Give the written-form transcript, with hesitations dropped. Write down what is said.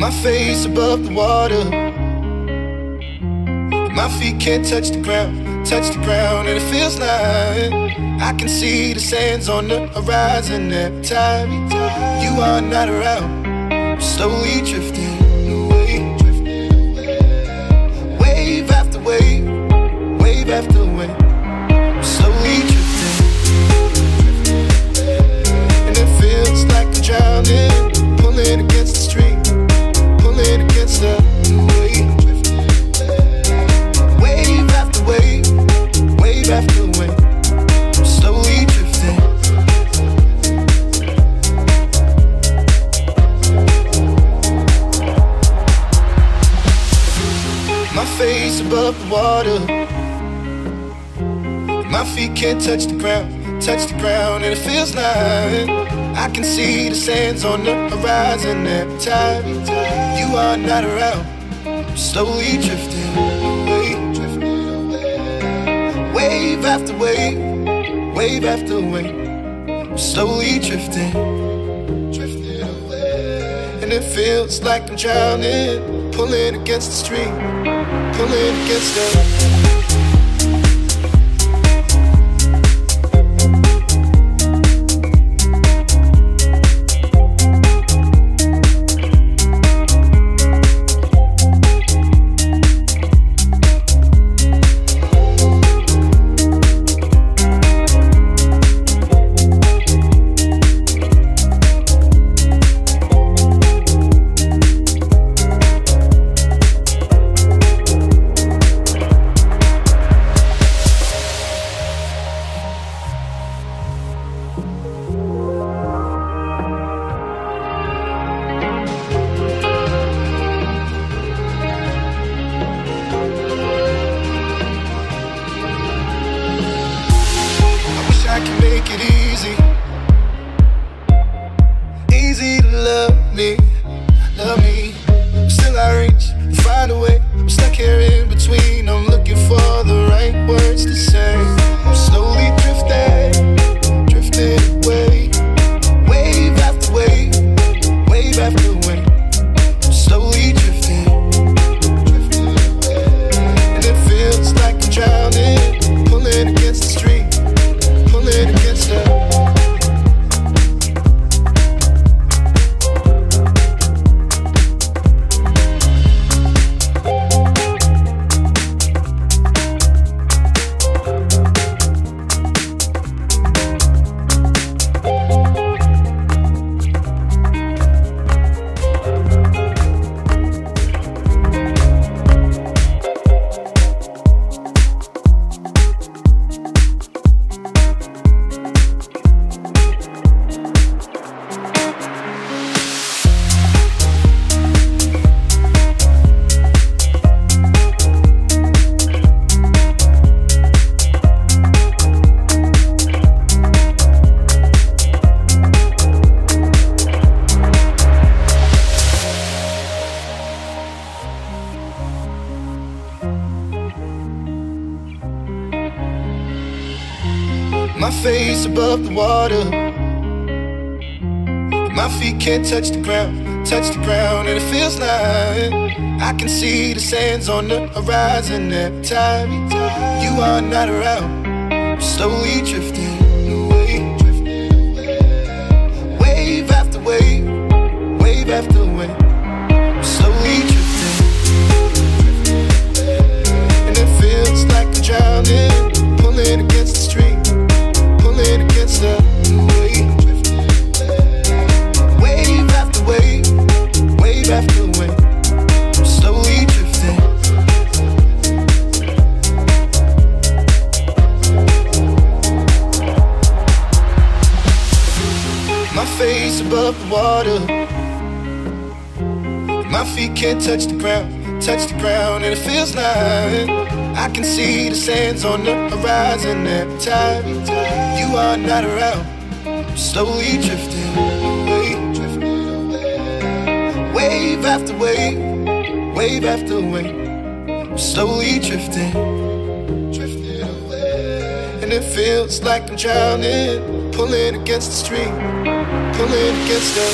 My face above the water, my feet can't touch the ground, and it feels like I can see the sands on the horizon every time you are not around. I'm slowly drifting away, wave after wave, wave after wave. I'm slowly drifting, and it feels like I'm drowning, pulling against the stream, pulling against the wave. Wave after wave, wave after wave, I'm slowly drifting. My face above the water, my feet can't touch the ground, and it feels like I can see the sands on the horizon every time you are not around. I'm slowly drifting away, wave after wave, wave after wave. I'm slowly drifting, and it feels like I'm drowning, pulling against the stream, pulling against the. My face above the water, my feet can't touch the ground, and it feels like I can see the sands on the horizon every time you are not around. I'm slowly drifting away, wave after wave, wave after wave. I'm slowly drifting, and it feels like I'm drowning, pulling against the stream, pulling against the wave. Wave after wave, wave after wave. I'm slowly drifting. My face above the water, my feet can't touch the ground, and it feels like I can see the sands on the horizon every time you are not around. I'm slowly drifting away, wave after wave, wave after wave. I'm slowly drifting, and it feels like I'm drowning, pulling against the stream, pulling against the